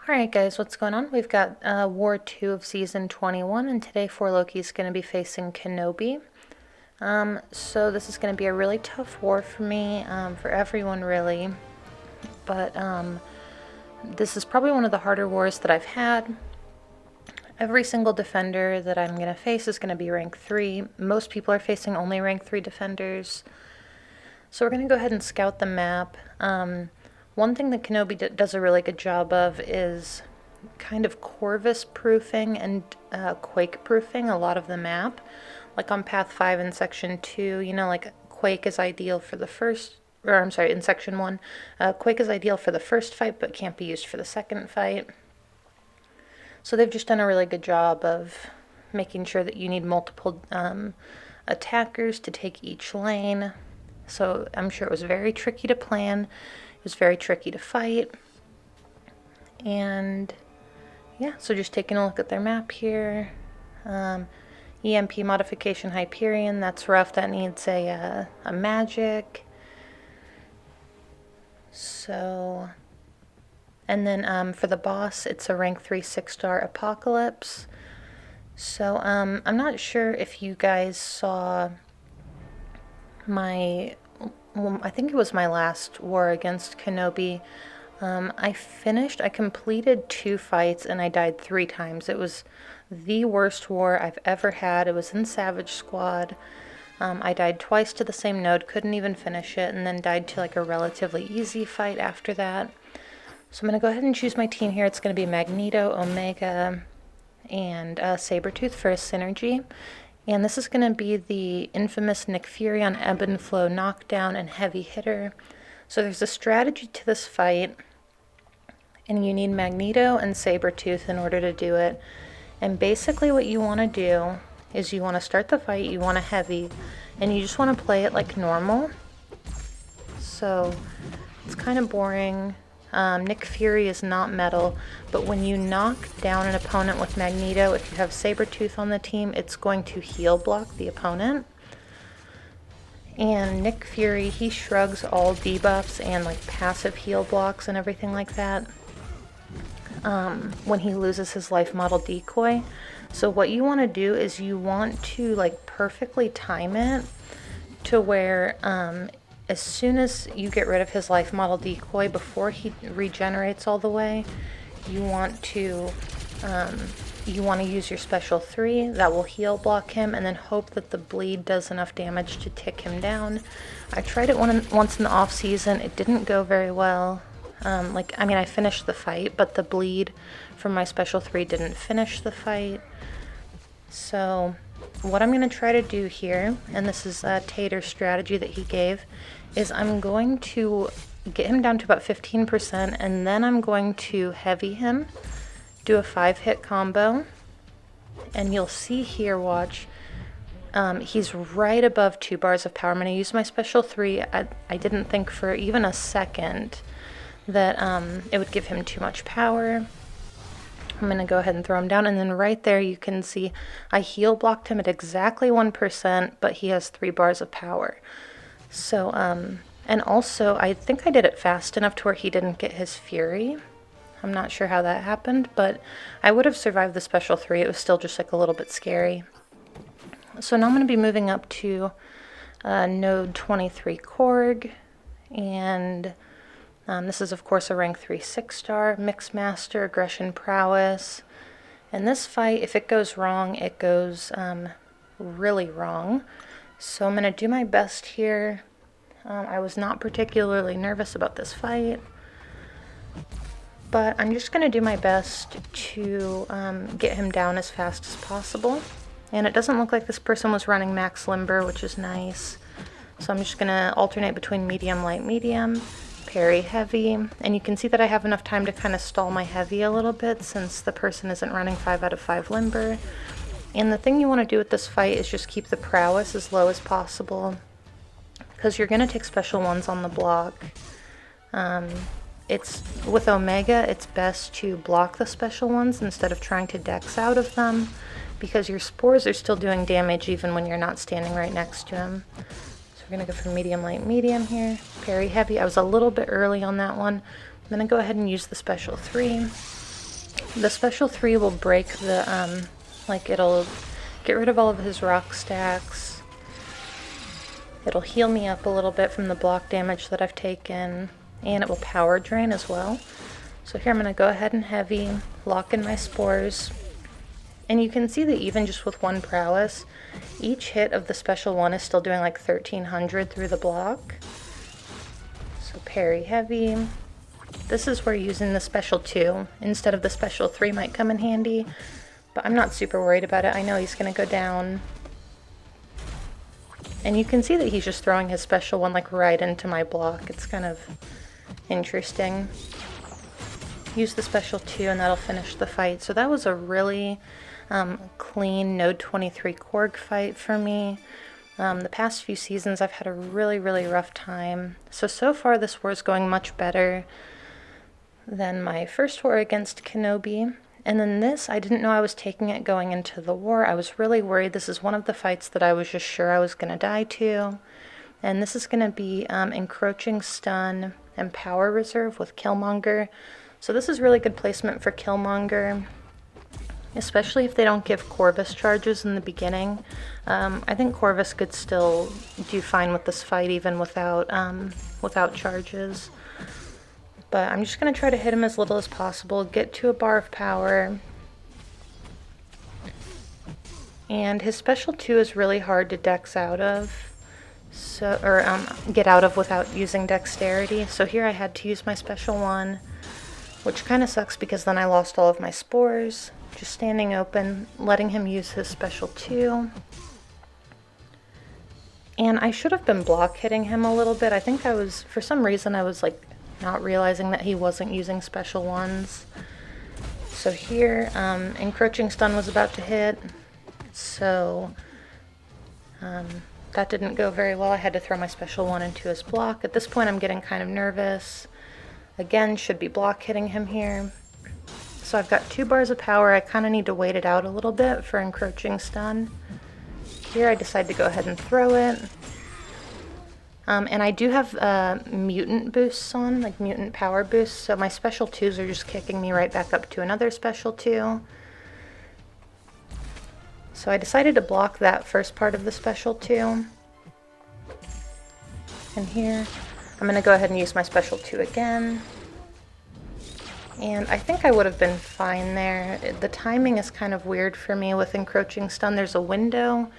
Alright guys, what's going on? We've got War 2 of Season 21, and today 4Loki is going to be facing KenOB. So this is going to be a really tough war for me, for everyone really, but this is probably one of the harder wars that I've had. Every single defender that I'm going to face is going to be rank 3. Most people are facing only rank 3 defenders. So we're going to go ahead and scout the map. One thing that KenOB does a really good job of is kind of Corvus proofing and Quake proofing a lot of the map. Like on Path 5 in Section 2, you know, like Quake is ideal for the first, or I'm sorry, in Section 1, Quake is ideal for the first fight but can't be used for the second fight. So they've just done a really good job of making sure that you need multiple attackers to take each lane. So I'm sure it was very tricky to plan. It was very tricky to fight. And yeah, so just taking a look at their map here. EMP modification Hyperion, that's rough. That needs a magic. So, and then for the boss, it's a rank 3 6-star Apocalypse. So I'm not sure if you guys saw my, well, I think it was my last war against KenOB. I completed 2 fights and I died 3 times. It was the worst war I've ever had. It was in Savage Squad. I died twice to the same node, couldn't even finish it, and then died to like a relatively easy fight after that. So I'm going to go ahead and choose my team here. It's going to be Magneto, Omega, and Sabretooth for a synergy. And this is going to be the infamous Nick Fury on Ebb and Flow knockdown and heavy hitter. So there's a strategy to this fight, and you need Magneto and Sabretooth in order to do it. And basically what you want to do is you want to start the fight, you want a heavy, and you just want to play it like normal. So it's kind of boring. Nick Fury is not metal, but when you knock down an opponent with Magneto, if you have Sabretooth on the team, it's going to heal block the opponent. And Nick Fury, he shrugs all debuffs and like passive heal blocks and everything like that when he loses his life model decoy. So what you want to do is you want to like perfectly time it to where as soon as you get rid of his life model decoy, before he regenerates all the way, you want to use your special 3 that will heal block him, and then hope that the bleed does enough damage to tick him down. I tried it once in the off season. It didn't go very well. I finished the fight, but the bleed from my special 3 didn't finish the fight. So what I'm going to try to do here, and this is Tater's strategy that he gave, is I'm going to get him down to about 15%, and then I'm going to heavy him, do a 5-hit combo, and you'll see here, watch, he's right above 2 bars of power. I'm going to use my special 3. I didn't think for even a second that it would give him too much power. I'm going to go ahead and throw him down, and then right there you can see I heal blocked him at exactly 1%, but he has 3 bars of power. So, and also I think I did it fast enough to where he didn't get his Fury. I'm not sure how that happened, but I would have survived the special 3. It was still just like a little bit scary. So now I'm going to be moving up to node 23 Korg, and this is of course a rank 3 6-star, Mixmaster, Aggression Prowess. And this fight, if it goes wrong, it goes really wrong. So I'm going to do my best here. I was not particularly nervous about this fight, but I'm just going to do my best to get him down as fast as possible. And it doesn't look like this person was running max limber, which is nice. So I'm just going to alternate between medium, light, medium, parry, heavy. And you can see that I have enough time to kind of stall my heavy a little bit since the person isn't running 5 out of 5 limber. And the thing you want to do with this fight is just keep the prowess as low as possible, because you're going to take special ones on the block. With Omega, it's best to block the special ones instead of trying to dex out of them, because your spores are still doing damage even when you're not standing right next to him. So we're going to go for medium, light, medium here. Parry, heavy. I was a little bit early on that one. I'm going to go ahead and use the special 3. The special 3 will break the, like it'll get rid of all of his rock stacks. It'll heal me up a little bit from the block damage that I've taken, and it will power drain as well. So here I'm going to go ahead and heavy, lock in my spores, and you can see that even just with one prowess, each hit of the special 1 is still doing like 1300 through the block. So parry heavy. This is where using the special 2 instead of the special 3 might come in handy, but I'm not super worried about it. I know he's going to go down. And you can see that he's just throwing his special 1 like right into my block. It's kind of interesting. Use the special 2 and that'll finish the fight. So that was a really clean Node 23 Korg fight for me. The past few seasons I've had a really rough time. So far this war is going much better than my first war against KenOB. And then this, I didn't know I was taking it going into the war. I was really worried. This is one of the fights that I was just sure I was going to die to. And this is going to be Encroaching Stun and Power Reserve with Killmonger. So this is really good placement for Killmonger, especially if they don't give Corvus charges in the beginning. I think Corvus could still do fine with this fight even without charges. But I'm just going to try to hit him as little as possible, get to a bar of power. And his special 2 is really hard to dex out of, get out of without using dexterity. So here I had to use my special 1, which kind of sucks because then I lost all of my spores. Just standing open, letting him use his special 2. And I should have been block hitting him a little bit. I think for some reason I was like not realizing that he wasn't using special 1s. So here, Encroaching Stun was about to hit, so that didn't go very well. I had to throw my special 1 into his block. At this point I'm getting kind of nervous. Again, should be block hitting him here. So I've got 2 bars of power. I kind of need to wait it out a little bit for Encroaching Stun. Here I decide to go ahead and throw it. And I do have mutant boosts on, like mutant power boosts, so my special 2s are just kicking me right back up to another special 2. So I decided to block that first part of the special 2. And here, I'm going to go ahead and use my special 2 again. And I think I would have been fine there. The timing is kind of weird for me with Encroaching Stun. There's a window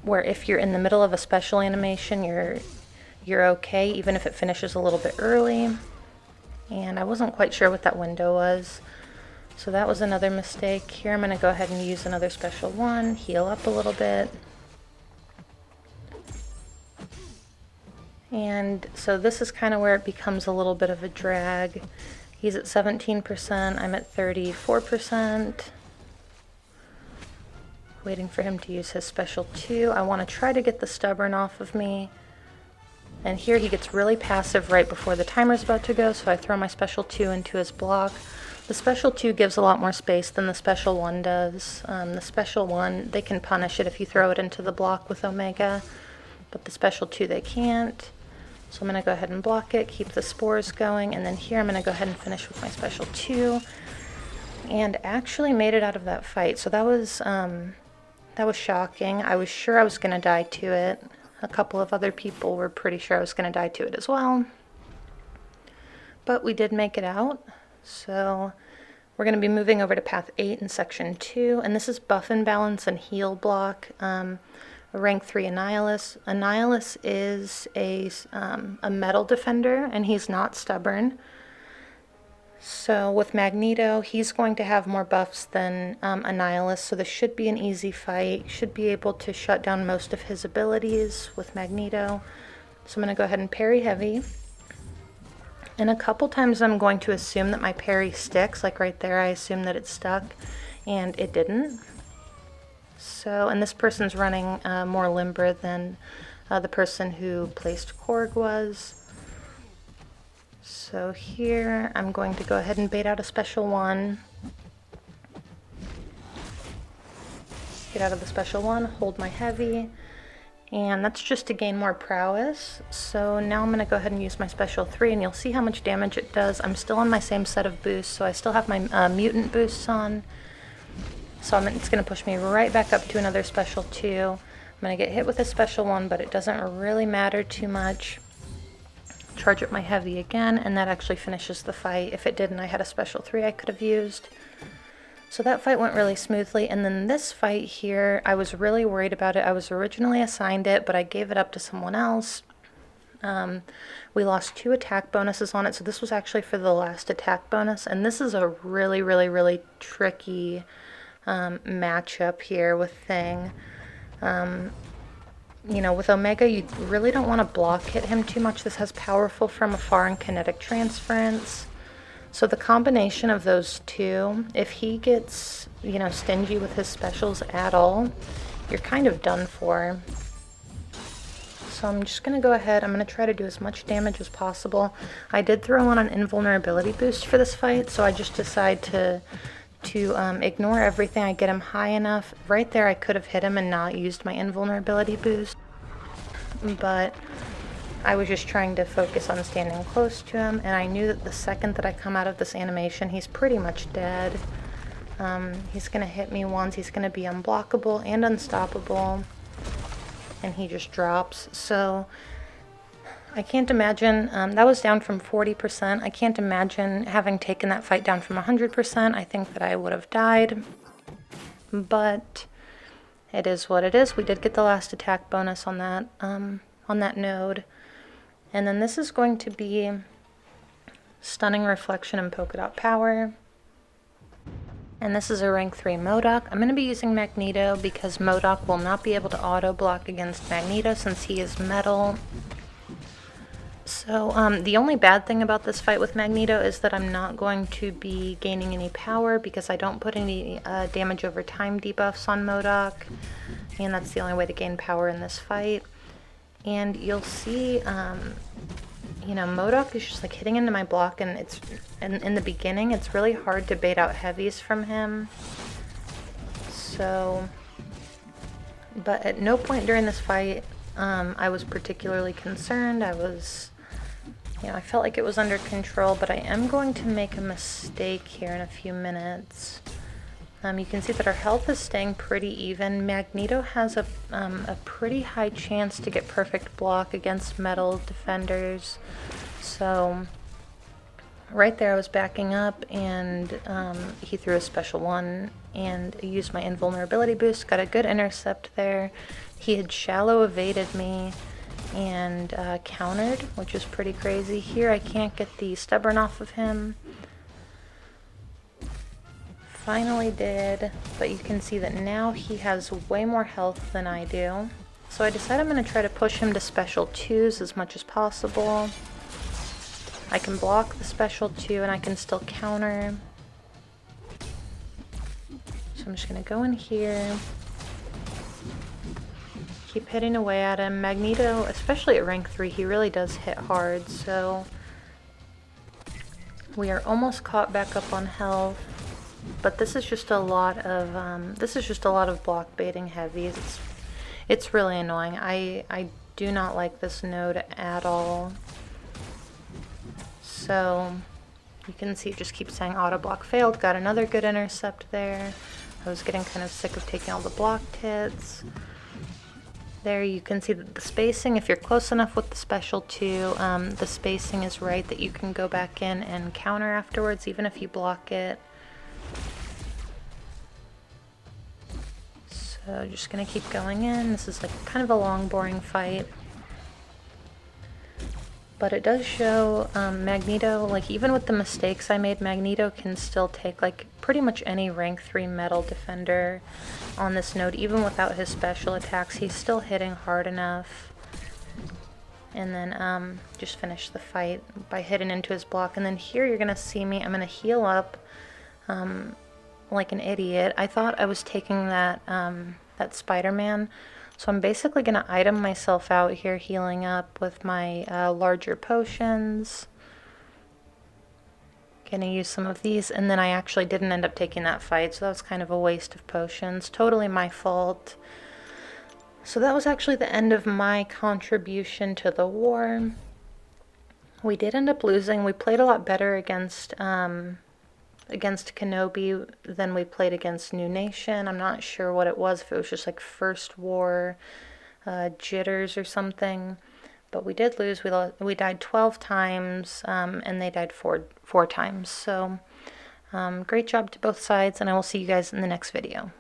where if you're in the middle of a special animation, you're okay, even if it finishes a little bit early. And I wasn't quite sure what that window was. So that was another mistake. Here I'm going to go ahead and use another special 1, heal up a little bit. And so this is kind of where it becomes a little bit of a drag. He's at 17%, I'm at 34%. Waiting for him to use his special 2. I want to try to get the stubborn off of me. And here he gets really passive right before the timer's about to go, so I throw my special 2 into his block. The special 2 gives a lot more space than the special 1 does. The special 1, they can punish it if you throw it into the block with Omega, but the special 2 they can't. So I'm going to go ahead and block it, keep the spores going, and then here I'm going to go ahead and finish with my special 2. And actually made it out of that fight, so that was shocking. I was sure I was going to die to it. A couple of other people were pretty sure I was going to die to it as well. But we did make it out. So we're going to be moving over to Path 8 in Section 2. And this is Buff and Balance and Heal block. Rank 3 Annihilus. Annihilus is a metal defender, and he's not stubborn. So with Magneto, he's going to have more buffs than Annihilus, so this should be an easy fight. Should be able to shut down most of his abilities with Magneto. So I'm going to go ahead and parry heavy. And a couple times I'm going to assume that my parry sticks, like right there I assume that it stuck, and it didn't. So, and this person's running more limber than the person who placed Korg was. So here I'm going to go ahead and bait out a special 1. Get out of the special 1, hold my heavy, And that's just to gain more prowess. So now I'm going to go ahead and use my special 3, and you'll see how much damage it does. I'm still on my same set of boosts, so I still have my mutant boosts on. So it's going to push me right back up to another special 2. I'm going to get hit with a special 1, but it doesn't really matter too much. Charge up my heavy again, and that actually finishes the fight. If it didn't, I had a special 3 I could have used. So that fight went really smoothly, and then this fight here, I was really worried about it. I was originally assigned it, but I gave it up to someone else. We lost 2 attack bonuses on it, so this was actually for the last attack bonus, and this is a really, really, really tricky matchup here with Thing. You know, with Omega, you really don't want to block hit him too much. This has powerful from afar and kinetic transference. So the combination of those 2, if he gets, you know, stingy with his specials at all, you're kind of done for. So I'm just going to go ahead. I'm going to try to do as much damage as possible. I did throw on an invulnerability boost for this fight, so I just decided to ignore everything. I get him high enough. Right there I could have hit him and not used my invulnerability boost, but I was just trying to focus on standing close to him, and I knew that the second that I come out of this animation, he's pretty much dead. He's going to hit me once, he's going to be unblockable and unstoppable, and he just drops. So I can't imagine, that was down from 40%. I can't imagine having taken that fight down from 100%. I think that I would have died, but it is what it is. We did get the last attack bonus on that node. And then this is going to be Stunning Reflection and Polka Dot Power. And this is a rank 3 Modok. I'm going to be using Magneto because Modok will not be able to auto block against Magneto since he is metal. So the only bad thing about this fight with Magneto is that I'm not going to be gaining any power because I don't put any damage over time debuffs on Modok, and that's the only way to gain power in this fight. And you'll see, you know, Modok is just like hitting into my block, and it's in the beginning it's really hard to bait out heavies from him. So, but at no point during this fight I was particularly concerned. I felt like it was under control, but I am going to make a mistake here in a few minutes. You can see that our health is staying pretty even. Magneto has a pretty high chance to get perfect block against metal defenders. So right there I was backing up, and he threw a special 1 and used my invulnerability boost. Got a good intercept there. He had shallow evaded me and countered, which is pretty crazy. Here I can't get the stubborn off of him. Finally did, but you can see that now he has way more health than I do. So I decided I'm going to try to push him to special 2s as much as possible. I can block the special 2 and I can still counter. So I'm just going to go in here. Keep hitting away at him. Magneto, especially at rank 3, he really does hit hard, so we are almost caught back up on health. But this is just a lot of block baiting heavies. It's really annoying. I do not like this node at all. So you can see it just keeps saying auto block failed. Got another good intercept there. I was getting kind of sick of taking all the blocked hits. There you can see that the spacing, if you're close enough with the special 2, the spacing is right that you can go back in and counter afterwards, even if you block it. So just gonna keep going in. This is like kind of a long, boring fight. But it does show Magneto, like even with the mistakes I made, Magneto can still take like pretty much any rank 3 metal defender on this node, even without his special attacks. He's still hitting hard enough. And then just finish the fight by hitting into his block. And then here you're gonna see me, I'm gonna heal up like an idiot. I thought I was taking that Spider-Man. So I'm basically going to item myself out here, healing up with my larger potions. Going to use some of these, and then I actually didn't end up taking that fight, so that was kind of a waste of potions. Totally my fault. So that was actually the end of my contribution to the war. We did end up losing. We played a lot better against KenOB than we played against New Nation. I'm not sure what it was, if it was just like first war jitters or something. But we did lose. We died 12 times, and they died four times. So great job to both sides, and I will see you guys in the next video.